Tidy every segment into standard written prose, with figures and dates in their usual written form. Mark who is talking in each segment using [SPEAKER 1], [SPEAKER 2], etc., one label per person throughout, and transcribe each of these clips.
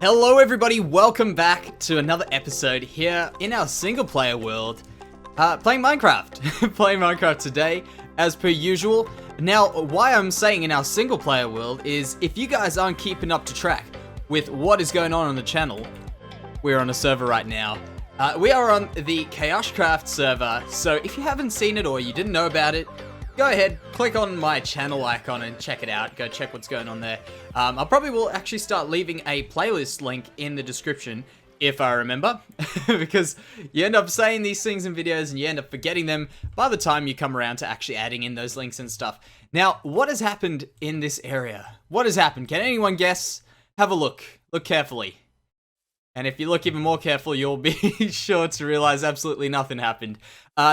[SPEAKER 1] Hello everybody, welcome back to another episode here in our single player world, playing Minecraft. Playing Minecraft today, as per usual. Now, why I'm saying in our single player world is, if you guys aren't keeping up to track with what is going on the channel, we're on a server right now. We are on the KaoshKraft server, so if you haven't seen it or you didn't know about it, go ahead, click on my channel icon and check it out. Go check what's going on there. I probably will actually start leaving a playlist link in the description, if I remember, because you end up saying these things in videos and you end up forgetting them by the time you come around to actually adding in those links and stuff. Now, what has happened in this area? What has happened? Can anyone guess? Have a look. Look carefully. And if you look even more careful, you'll be sure to realize absolutely nothing happened.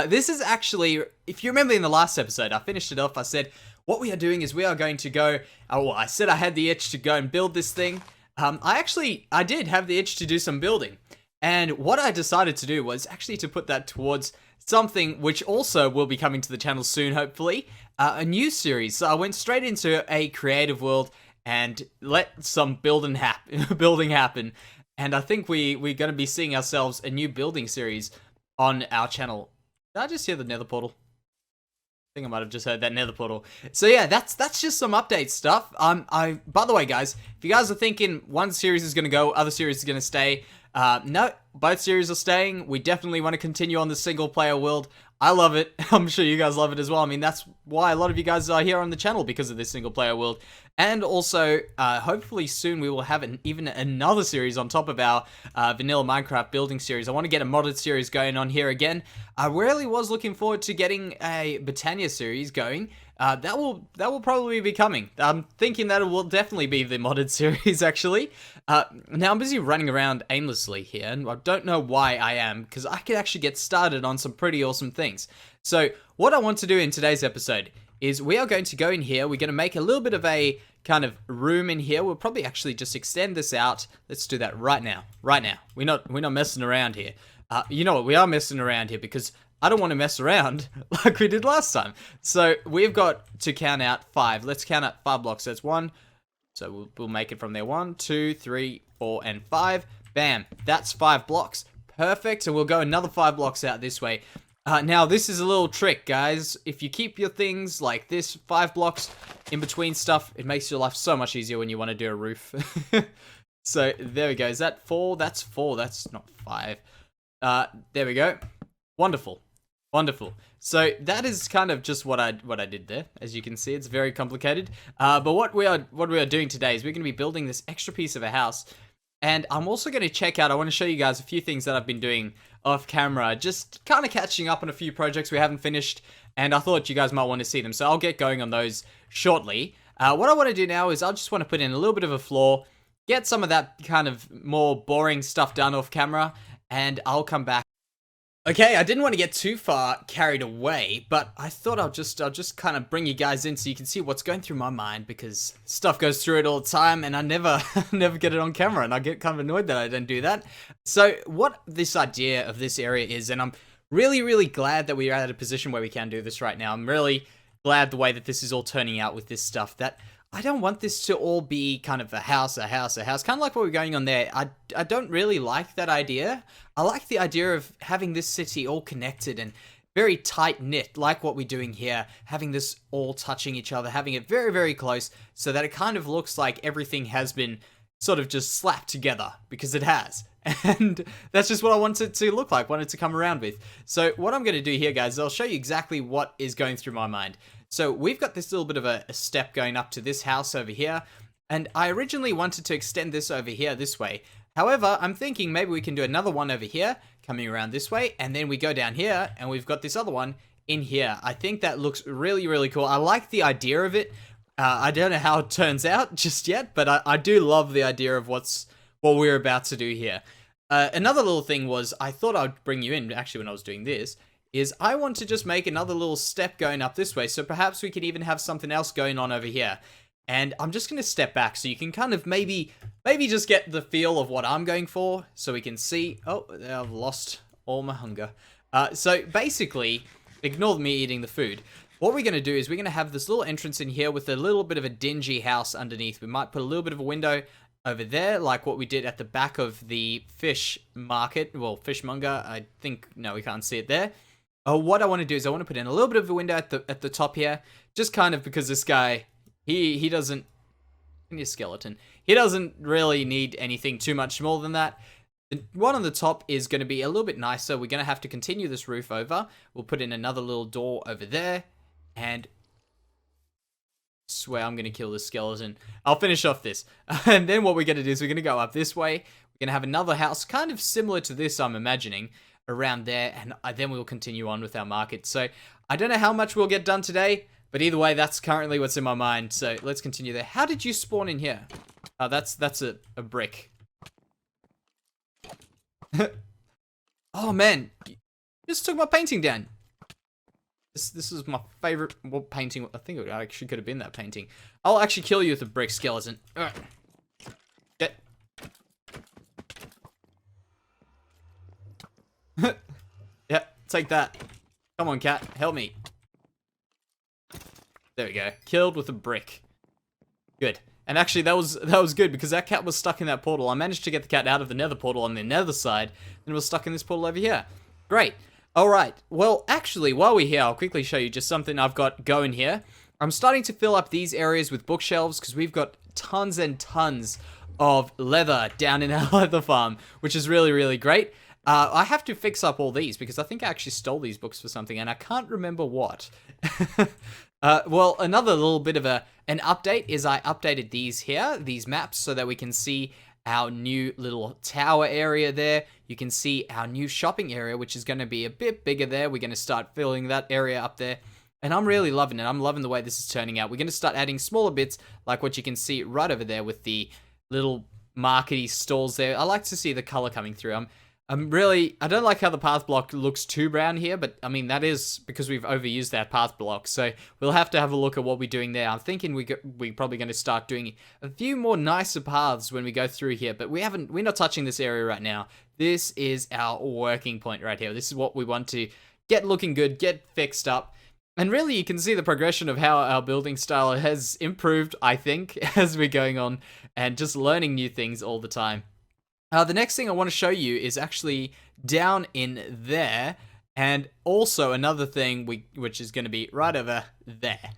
[SPEAKER 1] This is actually, if you remember in the last episode, I finished it off. I said, what we are doing is we are going to go, well, I said I had the itch to go and build this thing. I did have the itch to do some building. And what I decided to do was actually to put that towards something which also will be coming to the channel soon, hopefully. A new series. So I went straight into a creative world and let some building happen. And I think we're going to be seeing ourselves a new building series on our channel. Did I just hear the nether portal? I think I might have just heard that nether portal. So yeah, that's just some update stuff. By the way, guys, if you guys are thinking one series is going to go, other series is going to stay, no, both series are staying. We definitely want to continue on the single player world. I love it. I'm sure you guys love it as well. I mean, that's why a lot of you guys are here on the channel, because of this single player world. And also, hopefully soon we will have even another series on top of our vanilla Minecraft building series. I want to get a modded series going on here again. I really was looking forward to getting a Botania series going. That will probably be coming. I'm thinking that it will definitely be the modded series, actually. Now, I'm busy running around aimlessly here, and I don't know why I am, because I could actually get started on some pretty awesome things. So, what I want to do in today's episode is we are going to go in here. We're going to make a little bit of a kind of room in here. We'll probably actually just extend this out. Let's do that right now. Right now. We're not messing around here. You know what? We are messing around here because I don't want to mess around like we did last time. So we've got to count out 5. Let's count out 5 blocks. That's 1. So we'll make it from there. 1, 2, 3, 4, and 5. Bam. That's 5 blocks. Perfect. So we'll go another 5 blocks out this way. Now, this is a little trick, guys. If you keep your things like this, 5 blocks in between stuff, it makes your life so much easier when you want to do a roof. So, there we go. Is that 4? That's 4. That's not 5. There we go. Wonderful. Wonderful. So, that is kind of just what I did there. As you can see, it's very complicated. But what we are doing today is we're going to be building this extra piece of a house. And I'm also going to check out, I want to show you guys a few things that I've been doing off camera, just kind of catching up on a few projects we haven't finished, and I thought you guys might want to see them, so I'll get going on those shortly. What I want to do now is I just want to put in a little bit of a floor, get some of that kind of more boring stuff done off camera, and I'll come back. Okay, I didn't want to get too far carried away, but I thought I'll just kind of bring you guys in so you can see what's going through my mind, because stuff goes through it all the time and I never get it on camera, and I get kind of annoyed that I don't do that. So what this idea of this area is, and I'm really glad that we are at a position where we can do this right now. I'm really glad the way that this is all turning out with this stuff, that I don't want this to all be kind of a house, kind of like what we're going on there. I don't really like that idea. I like the idea of having this city all connected and very tight-knit, like what we're doing here, having this all touching each other, having it very close, so that it kind of looks like everything has been sort of just slapped together, because it has. And that's just what I want it to look like, want it to come around with. So what I'm going to do here, guys, is I'll show you exactly what is going through my mind. So we've got this little bit of a step going up to this house over here, and I originally wanted to extend this over here this way. However, I'm thinking maybe we can do another one over here, coming around this way, and then we go down here, and we've got this other one in here. I think that looks really cool. I like the idea of it. I don't know how it turns out just yet, but I do love the idea of what we're about to do here. Another little thing was, I thought I'd bring you in, actually, when I was doing this, is I want to just make another little step going up this way, so perhaps we could even have something else going on over here. And I'm just going to step back so you can kind of maybe just get the feel of what I'm going for, so we can see. Oh, I've lost all my hunger. So basically, ignore me eating the food. What we're going to do is we're going to have this little entrance in here with a little bit of a dingy house underneath. We might put a little bit of a window over there, like what we did at the back of the fish market. Well, fishmonger, I think, no, we can't see it there. What I want to do is I want to put in a little bit of a window at the top here, just kind of because this guy, he doesn't, give me a skeleton. He doesn't really need anything too much more than that. The one on the top is going to be a little bit nicer. We're going to have to continue this roof over. We'll put in another little door over there, and swear I'm going to kill this skeleton. I'll finish off this. And then what we're going to do is we're going to go up this way. We're going to have another house kind of similar to this, I'm imagining, around there. And then we'll continue on with our market. So I don't know how much we'll get done today, but either way, that's currently what's in my mind. So let's continue there. How did you spawn in here? Oh, that's a brick. Oh, man. You just took my painting down. This is my favorite painting. I think it actually could have been that painting. I'll actually kill you with a brick skeleton. Get. Yeah, take that. Come on, cat. Help me. There we go. Killed with a brick. Good. And actually, that was good because that cat was stuck in that portal. I managed to get the cat out of the nether portal on the nether side, and it was stuck in this portal over here. Great. Alright, well, actually, while we're here, I'll quickly show you just something I've got going here. I'm starting to fill up these areas with bookshelves because we've got tons and tons of leather down in our leather farm, which is really, really great. I have to fix up all these because I think I actually stole these books for something, and I can't remember what. Well, another little bit of an update is I updated these maps, so that we can see our new little tower area there. You can see our new shopping area, which is going to be a bit bigger there. We're going to start filling that area up there. And I'm really loving it. I'm loving the way this is turning out. We're going to start adding smaller bits, like what you can see right over there with the little markety stalls there. I like to see the color coming through. I don't like how the path block looks too brown here, but I mean, that is because we've overused that path block. So we'll have to have a look at what we're doing there. I'm thinking we're probably going to start doing a few more nicer paths when we go through here, but we're not touching this area right now. This is our working point right here. This is what we want to get looking good, get fixed up. And really, you can see the progression of how our building style has improved, I think, as we're going on and just learning new things all the time. The next thing I want to show you is actually down in there, and also another thing which is going to be right over there,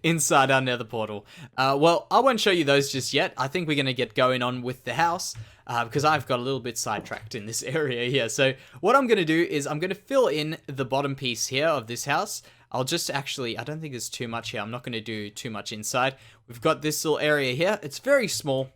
[SPEAKER 1] inside our nether portal. Well, I won't show you those just yet. I think we're going to get going on with the house, because I've got a little bit sidetracked in this area here. So what I'm going to do is I'm going to fill in the bottom piece here of this house. I'll just actually, I don't think there's too much here. I'm not going to do too much inside. We've got this little area here. It's very small,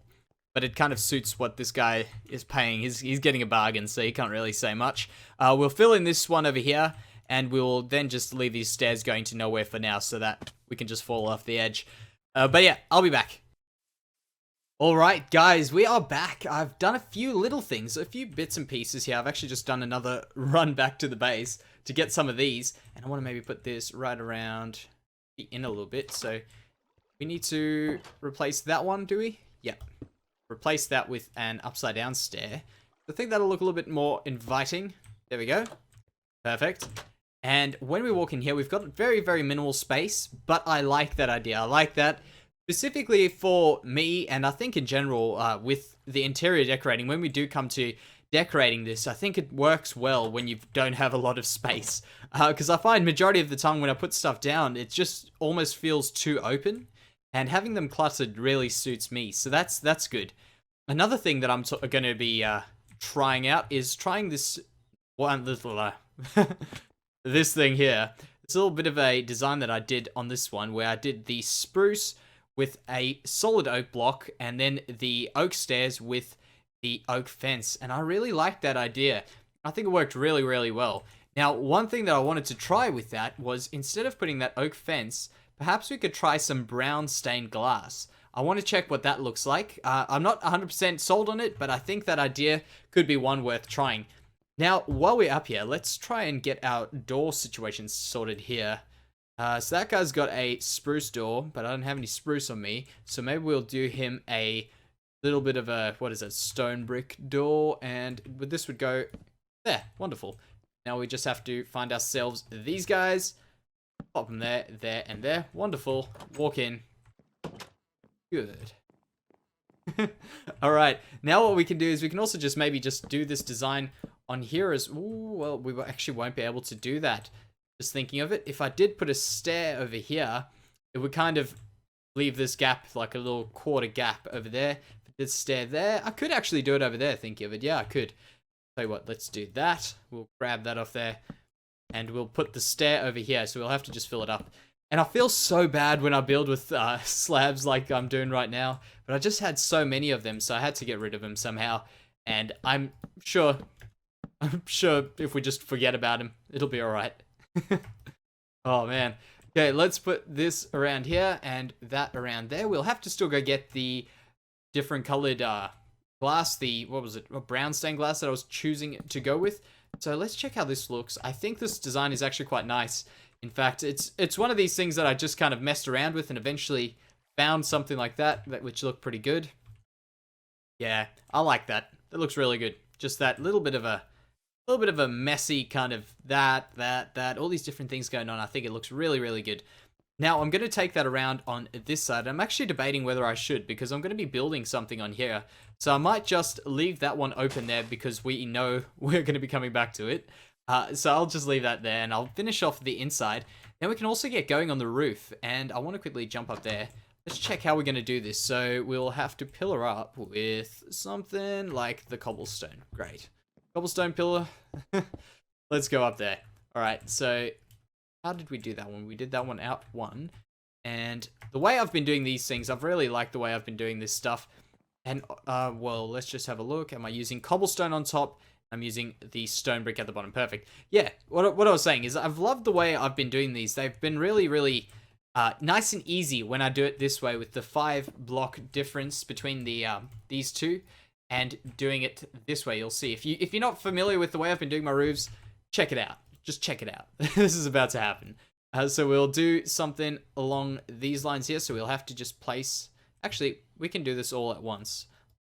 [SPEAKER 1] but it kind of suits what this guy is paying. He's getting a bargain, so he can't really say much. We'll fill in this one over here, and we'll then just leave these stairs going to nowhere for now so that we can just fall off the edge. But yeah, I'll be back. Alright, guys, we are back. I've done a few little things, a few bits and pieces here. I've actually just done another run back to the base to get some of these, and I want to maybe put this right around the in a little bit. So we need to replace that one, do we? Yep. Replace that with an upside down stair. I think that'll look a little bit more inviting. There we go. Perfect. And when we walk in here, we've got very, very minimal space, but I like that idea. I like that specifically for me, and I think in general with the interior decorating. When we do come to decorating this, I think it works well when you don't have a lot of space. Because I find majority of the time when I put stuff down, it just almost feels too open. And having them cluttered really suits me, so that's good. Another thing that I'm going to be trying out is trying this one little this thing here. It's a little bit of a design that I did on this one, where I did the spruce with a solid oak block, and then the oak stairs with the oak fence. And I really liked that idea. I think it worked really, really well. Now, one thing that I wanted to try with that was, instead of putting that oak fence, perhaps we could try some brown stained glass. I want to check what that looks like. I'm not 100% sold on it, but I think that idea could be one worth trying. Now, while we're up here, let's try and get our door situation sorted here. So that guy's got a spruce door, but I don't have any spruce on me. So maybe we'll do him a little bit of a, what is it, stone brick door. And this would go there. Wonderful. Now we just have to find ourselves these guys. Pop them there, there, and there. Wonderful. Walk in. Good. Alright, now what we can do is we can also just maybe just do this design on here as... Ooh, well, we actually won't be able to do that. Just thinking of it, if I did put a stair over here, it would kind of leave this gap, like a little quarter gap over there. If I did stair there, I could actually do it over there, thinking of it. Yeah, I could. Tell you what, let's do that. We'll grab that off there, and we'll put the stair over here, so we'll have to just fill it up. And I feel so bad when I build with slabs like I'm doing right now, but I just had so many of them, so I had to get rid of them somehow. And I'm sure if we just forget about them, it'll be alright. Oh man. Okay, let's put this around here and that around there. We'll have to still go get the different colored glass, the, what was it, brown stained glass that I was choosing to go with. So let's check how this looks. I think this design is actually quite nice. In fact, it's one of these things that I just kind of messed around with and eventually found something like that which looked pretty good. Yeah, I like that. That looks really good. Just that little bit of a messy kind of that, all these different things going on. I think it looks really, really good. Now, I'm going to take that around on this side. I'm actually debating whether I should, because I'm going to be building something on here. So I might just leave that one open there because we know we're going to be coming back to it. So I'll just leave that there, and I'll finish off the inside. Then we can also get going on the roof, and I want to quickly jump up there. Let's check how we're going to do this. So we'll have to pillar up with something like the cobblestone. Great. Cobblestone pillar. Let's go up there. Alright, so how did we do that one? We did that one out one. And the way I've been doing these things, I've really liked the way I've been doing this stuff. And, well, let's just have a look. Am I using cobblestone on top? I'm using the stone brick at the bottom. Perfect. Yeah, what I was saying is I've loved the way I've been doing these. They've been really, really nice and easy when I do it this way with the 5-block difference between the these two. And doing it this way, you'll see. If you're not familiar with the way I've been doing my roofs, check it out. Just check it out. This is about to happen. So we'll do something along these lines here. So we'll have to just place... Actually, we can do this all at once.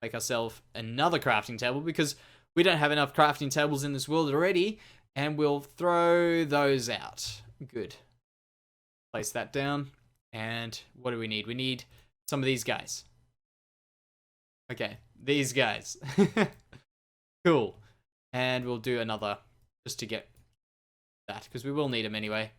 [SPEAKER 1] Make ourselves another crafting table because we don't have enough crafting tables in this world already. And we'll throw those out. Good. Place that down. And what do we need? We need some of these guys. Okay, these guys. Cool. And we'll do another just to get that, because we will need them anyway.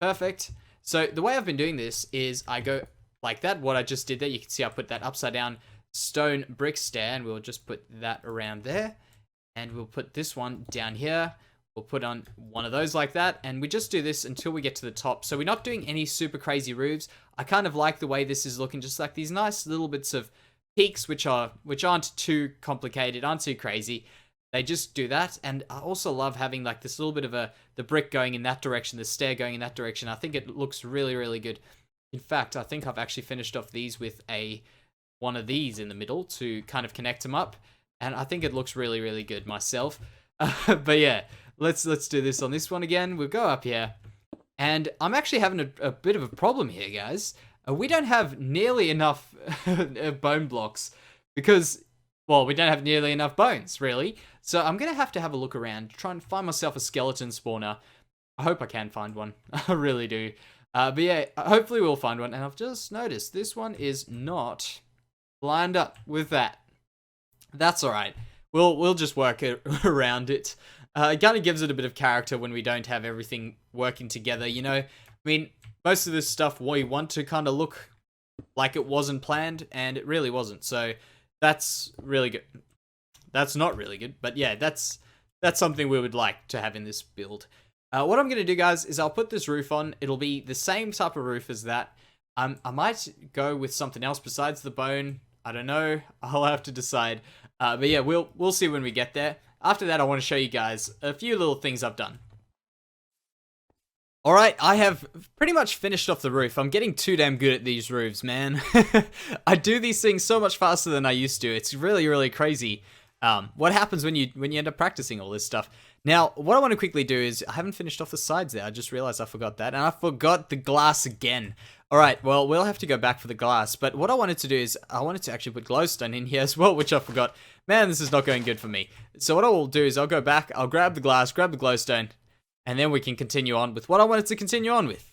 [SPEAKER 1] Perfect. So the way I've been doing this is I go like that, what I just did there. You can see I put that upside down stone brick stair, and we'll just put that around there. And we'll put this one down here. We'll put on one of those like that, and we just do this until we get to the top. So we're not doing any super crazy roofs. I kind of like the way this is looking, just like these nice little bits of peaks which aren't too complicated, aren't too crazy. They just do that. And I also love having like this little bit of the brick going in that direction, the stair going in that direction. I think it looks really, really good. In fact, I think I've actually finished off these with one of these in the middle to kind of connect them up, and I think it looks really, really good myself. But yeah, let's do this on this one again. We'll go up here, and I'm actually having a bit of a problem here, guys. We don't have nearly enough bone blocks because, well, we don't have nearly enough bones, really. So I'm going to have a look around, try and find myself a skeleton spawner. I hope I can find one. I really do. But yeah, hopefully we'll find one. And I've just noticed this one is not lined up with that. That's all right. We'll just work around it. It kind of gives it a bit of character when we don't have everything working together, you know? I mean, most of this stuff we want to kind of look like it wasn't planned, and it really wasn't. So that's really good. That's not really good, but yeah, that's something we would like to have in this build. What I'm going to do, guys, is I'll put this roof on. It'll be the same type of roof as that. I might go with something else besides the bone. I don't know. I'll have to decide. But yeah, we'll see when we get there. After that, I want to show you guys a few little things I've done. Alright, I have pretty much finished off the roof. I'm getting too damn good at these roofs, man. I do these things so much faster than I used to. It's really, really crazy. What happens when you end up practicing all this stuff? Now, what I want to quickly do is, I haven't finished off the sides there. I just realized I forgot that, and I forgot the glass again. Alright, well, we'll have to go back for the glass, but what I wanted to do is, I wanted to actually put glowstone in here as well, which I forgot. Man, this is not going good for me. So what I will do is, I'll go back, I'll grab the glass, grab the glowstone, and then we can continue on with what I wanted to continue on with.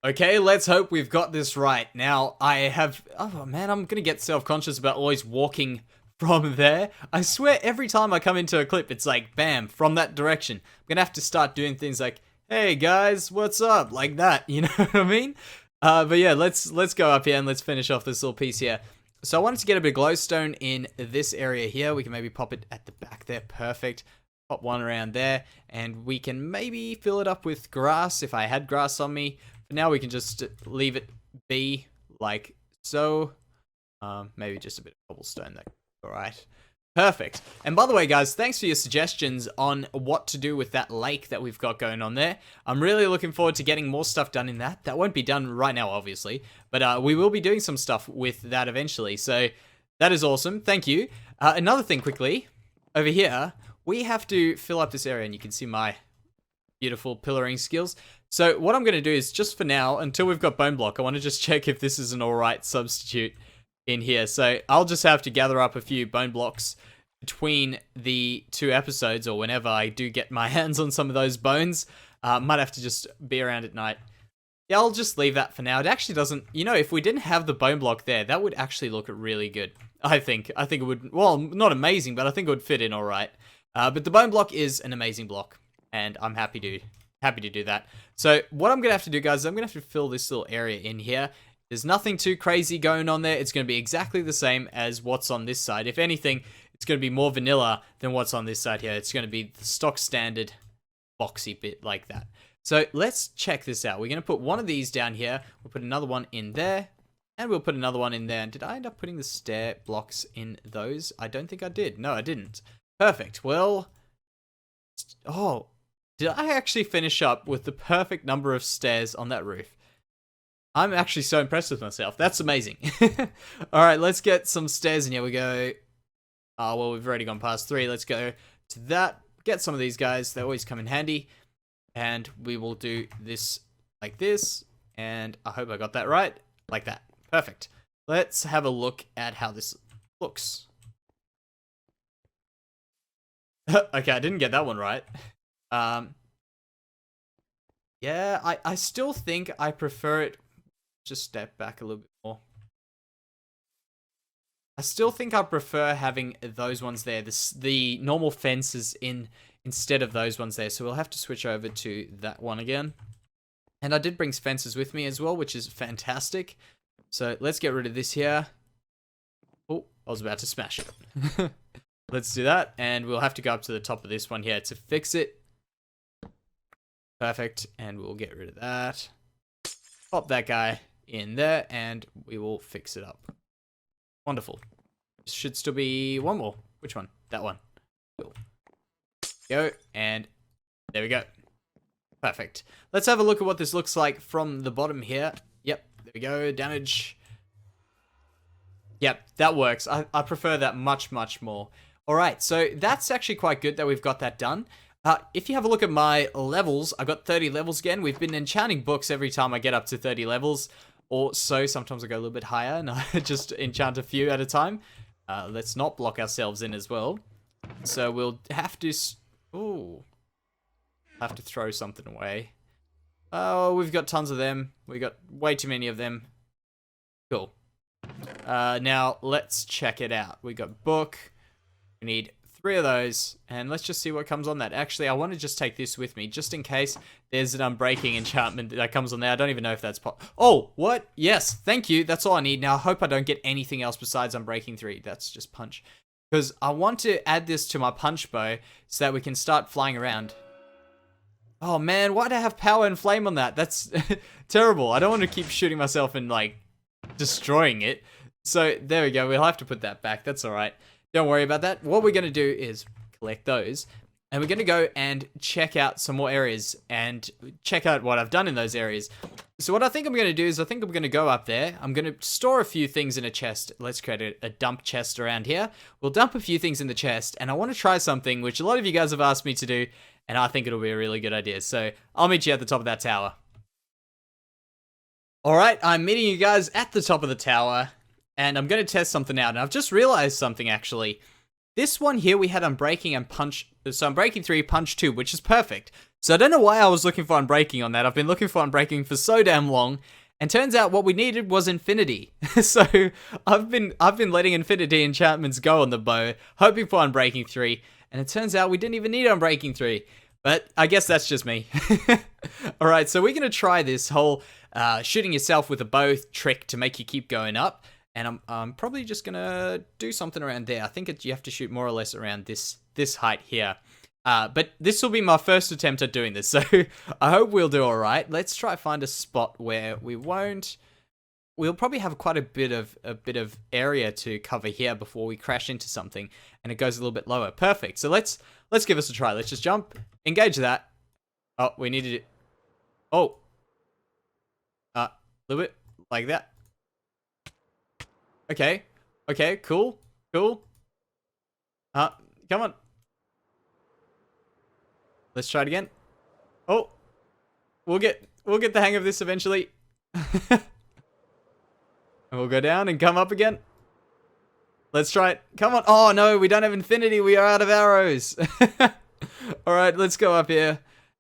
[SPEAKER 1] Okay, let's hope we've got this right. Now, I have... Oh, man, I'm gonna get self-conscious about always walking from there. I swear, every time I come into a clip, it's like, bam, from that direction. I'm gonna have to start doing things like, hey, guys, what's up? Like that, you know what I mean? But yeah, let's go up here and let's finish off this little piece here. So I wanted to get a bit of glowstone in this area here. We can maybe pop it at the back there. Perfect. Pop one around there. And we can maybe fill it up with grass if I had grass on me. For now, we can just leave it be like so. Maybe just a bit of cobblestone there. All right. Perfect. And by the way, guys, thanks for your suggestions on what to do with that lake that we've got going on there. I'm really looking forward to getting more stuff done in that. That won't be done right now, obviously, but we will be doing some stuff with that eventually. So that is awesome. Thank you. Another thing quickly, over here, we have to fill up this area, and you can see my beautiful pillaring skills. So what I'm going to do is, just for now, until we've got bone block, I want to just check if this is an alright substitute in here. So I'll just have to gather up a few bone blocks between the 2 episodes, or whenever I do get my hands on some of those bones. Might have to just be around at night. Yeah, I'll just leave that for now. It actually doesn't, you know, if we didn't have the bone block there, that would actually look really good. I think it would, well, not amazing, but I think it would fit in all right. But the bone block is an amazing block, and I'm happy to do that. So what I'm gonna have to do, guys, is I'm gonna have to fill this little area in here. There's nothing too crazy going on there. It's going to be exactly the same as what's on this side. If anything, it's going to be more vanilla than what's on this side here. It's going to be the stock standard boxy bit like that. So let's check this out. We're going to put one of these down here. We'll put another one in there. And we'll put another one in there. And did I end up putting the stair blocks in those? I don't think I did. No, I didn't. Perfect. Well, oh, did I actually finish up with the perfect number of stairs on that roof? I'm actually so impressed with myself. That's amazing. Alright, let's get some stairs in here. We go... Oh, well, we've already gone past 3. Let's go to that. Get some of these guys. They always come in handy. And we will do this like this. And I hope I got that right. Like that. Perfect. Let's have a look at how this looks. Okay, I didn't get that one right. Yeah, I still think I prefer it... Just step back a little bit more. I still think I prefer having those ones there, the normal fences instead of those ones there. So we'll have to switch over to that one again. And I did bring fences with me as well, which is fantastic. So let's get rid of this here. Oh, I was about to smash it. Let's do that, and we'll have to go up to the top of this one here to fix it. Perfect, and we'll get rid of that. Pop that guy in there, and we will fix it up. Wonderful. Should still be one more. Which one? That one. Cool. Go, and there we go. Perfect. Let's have a look at what this looks like from the bottom here. Yep, there we go. Damage. Yep, that works. I prefer that much, much more. Alright, so that's actually quite good that we've got that done. If you have a look at my levels, I've got 30 levels again. We've been enchanting books every time I get up to 30 levels. Or so, sometimes I go a little bit higher and I just enchant a few at a time. Let's not block ourselves in as well. So we'll have to... Ooh. Have to throw something away. Oh, we've got tons of them. We've got way too many of them. Cool. Now, let's check it out. We got book. We need 3 of those, and let's just see what comes on that. Actually, I want to just take this with me, just in case there's an unbreaking enchantment that comes on there. I don't even know if that's Oh, what? Yes, thank you. That's all I need. Now, I hope I don't get anything else besides unbreaking 3. That's just punch. Because I want to add this to my punch bow so that we can start flying around. Oh, man, why'd I have power and flame on that? That's terrible. I don't want to keep shooting myself and, like, destroying it. So, there we go. We'll have to put that back. That's all right. Don't worry about that. What we're going to do is collect those, and we're going to go and check out some more areas and check out what I've done in those areas. So what I think I'm going to do is I think I'm going to go up there. I'm going to store a few things in a chest. Let's create a dump chest around here. We'll dump a few things in the chest, and I want to try something which a lot of you guys have asked me to do, and I think it'll be a really good idea. So I'll meet you at the top of that tower. Alright, I'm meeting you guys at the top of the tower. And I'm going to test something out. And I've just realized something, actually. this one here we had Unbreaking and Punch. So Unbreaking 3, Punch 2, which is perfect. So I don't know why I was looking for Unbreaking on that. I've been looking for Unbreaking for so damn long. And turns out what we needed was Infinity. So I've been letting Infinity enchantments go on the bow, hoping for Unbreaking 3. And it turns out we didn't even need Unbreaking 3. But I guess that's just me. Alright, so we're going to try this whole shooting yourself with a bow trick to make you keep going up. And I'm probably just going to do something around there. I think you have to shoot more or less around this height here. But this will be my first attempt at doing this, so I hope we'll do alright. Let's try find a spot where we won't... We'll probably have quite a bit of area to cover here before we crash into something, and it goes a little bit lower. Perfect. So let's give us a try. Let's just jump, engage that. Oh, we needed it. Oh. A little bit like that. Okay. Okay, cool. Cool. Come on. Let's try it again. Oh. We'll get the hang of this eventually. And we'll go down and come up again. Let's try it. Come on. Oh, no, we don't have Infinity. We are out of arrows. All right, let's go up here.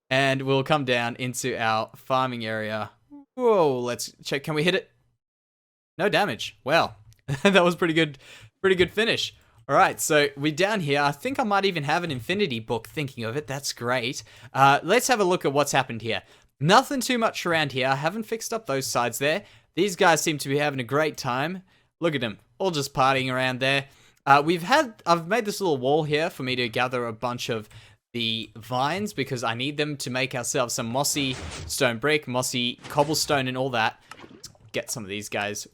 [SPEAKER 1] And we'll come down into our farming area. Whoa, let's check. Can we hit it? No damage. Wow. That was pretty good finish. All right, so we're down here. I think I might even have an Infinity book thinking of it. That's great. Let's have a look at what's happened here. Nothing too much around here. I haven't fixed up those sides there. These guys seem to be having a great time. Look at them, all just partying around there. I've made this little wall here for me to gather a bunch of the vines because I need them to make ourselves some mossy stone brick, mossy cobblestone and all that. Let's get some of these guys.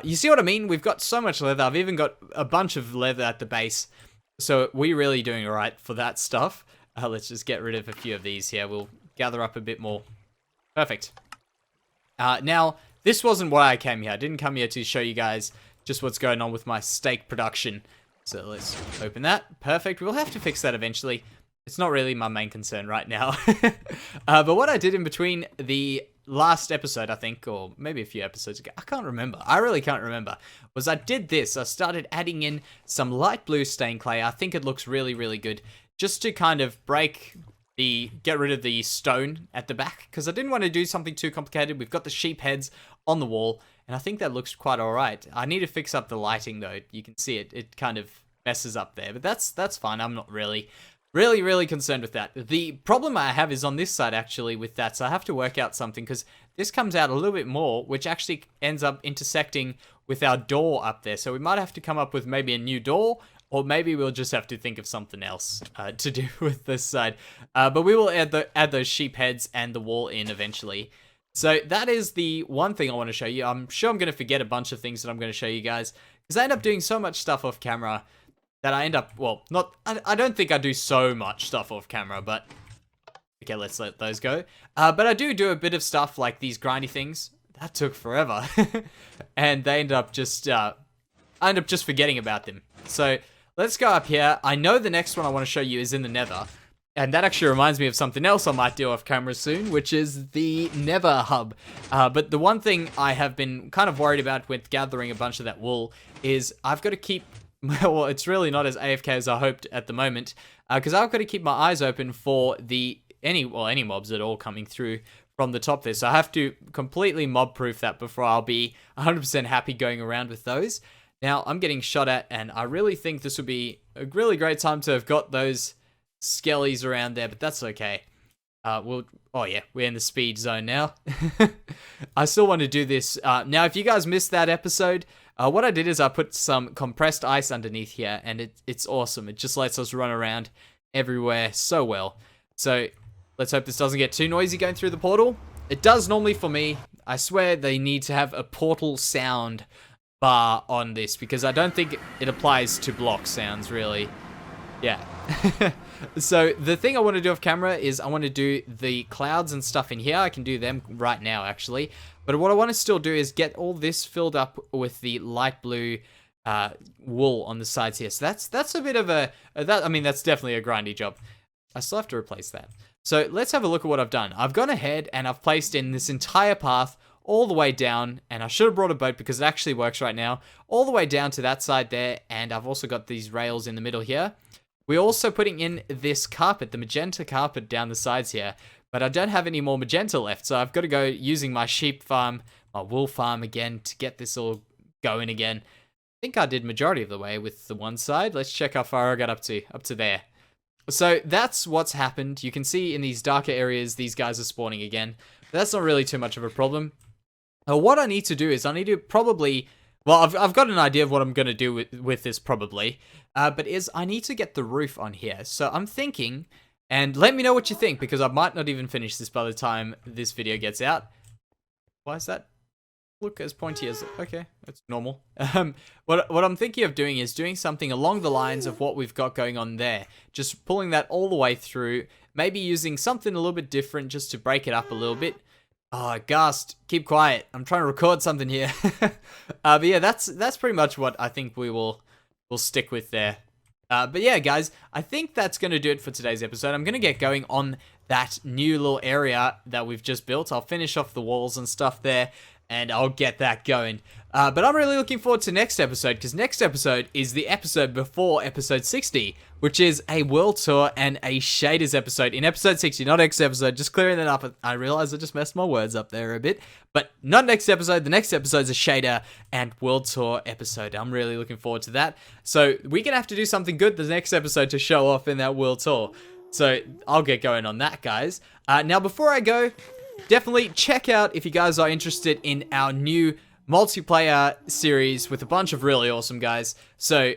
[SPEAKER 1] You see what I mean? We've got so much leather. I've even got a bunch of leather at the base. So we're really doing all right for that stuff. Let's just get rid of a few of these here. We'll gather up a bit more. Perfect. Now, this wasn't why I came here. I didn't come here to show you guys just what's going on with my steak production. So let's open that. Perfect. We'll have to fix that eventually. It's not really my main concern right now. But what I did in between the last episode, I think, or maybe a few episodes ago, I can't remember. I really can't remember. Was I did this. I started adding in some light blue stained clay. I think it looks really, really good. Just to kind of get rid of the stone at the back, because I didn't want to do something too complicated. We've got the sheep heads on the wall, and I think that looks quite alright. I need to fix up the lighting though. You can see it kind of messes up there, but that's fine. I'm not really concerned with that. The problem I have is on this side actually with that, so I have to work out something, because this comes out a little bit more, which actually ends up intersecting with our door up there, so we might have to come up with maybe a new door, or maybe we'll just have to think of something else to do with this side. But we will add those sheep heads and the wall in eventually. So that is the one thing I want to show you. I'm sure I'm going to forget a bunch of things that I'm going to show you guys, because I end up doing so much stuff off camera that I end up, well, I don't think I do so much stuff off camera, but okay, let's let those go. But I do a bit of stuff like these grindy things. That took forever. And they end up just, I end up just forgetting about them. So let's go up here. I know the next one I want to show you is in the Nether. And that actually reminds me of something else I might do off camera soon, which is the Nether hub. But the one thing I have been kind of worried about with gathering a bunch of that wool is I've got to keep, well, it's really not as AFK as I hoped at the moment, because I've got to keep my eyes open for any mobs at all coming through from the top there. So I have to completely mob proof that before I'll be 100% happy going around with those. Now, I'm getting shot at, and I really think this would be a really great time to have got those skellies around there, but that's okay. Oh yeah, we're in the speed zone now. I still want to do this. Now, if you guys missed that episode, what I did is I put some compressed ice underneath here, and it's awesome. It just lets us run around everywhere so well. So, let's hope this doesn't get too noisy going through the portal. It does normally for me. I swear they need to have a portal sound bar on this, because I don't think it applies to block sounds, really. Yeah. So the thing I want to do off camera is I want to do the clouds and stuff in here. I can do them right now, actually. But what I want to still do is get all this filled up with the light blue wool on the sides here. So that's a bit of I mean, that's definitely a grindy job. I still have to replace that. So let's have a look at what I've done. I've gone ahead and I've placed in this entire path all the way down, and I should have brought a boat because it actually works right now, all the way down to that side there, and I've also got these rails in the middle here. We're also putting in this carpet, the magenta carpet down the sides here, but I don't have any more magenta left, so I've got to go using my sheep farm, my wool farm again to get this all going again. I think I did majority of the way with the one side. Let's check how far I got up to there. So that's what's happened. You can see in these darker areas, these guys are spawning again. But that's not really too much of a problem. What I need to do is I need to probably... Well, I've got an idea of what I'm going to do with this probably. But I need to get the roof on here. So I'm thinking, and let me know what you think, because I might not even finish this by the time this video gets out. Why is that look as pointy as... Okay, that's normal. What I'm thinking of doing is doing something along the lines of what we've got going on there. Just pulling that all the way through. Maybe using something a little bit different just to break it up a little bit. Oh, Gast, keep quiet. I'm trying to record something here. But yeah, that's pretty much what I think we'll stick with there. But yeah, guys, I think that's going to do it for today's episode. I'm going to get going on that new little area that we've just built. I'll finish off the walls and stuff there, and I'll get that going. But I'm really looking forward to next episode, because next episode is the episode before episode 60, which is a world tour and a shaders episode. In episode 60, not next episode, just clearing that up. I realize I just messed my words up there a bit, but not next episode. The next episode is a shader and world tour episode. I'm really looking forward to that. So we're going to have to do something good the next episode to show off in that world tour. So I'll get going on that, guys. Now, before I go, definitely check out if you guys are interested in our new multiplayer series with a bunch of really awesome guys. So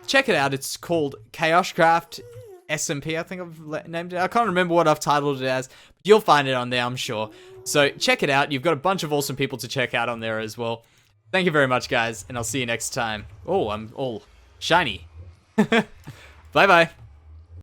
[SPEAKER 1] check it out. It's called KaoshKraft SMP, I think I've named it. I can't remember what I've titled it as, but you'll find it on there, I'm sure. So check it out. You've got a bunch of awesome people to check out on there as well. Thank you very much, guys, and I'll see you next time. Oh, I'm all shiny. Bye-bye.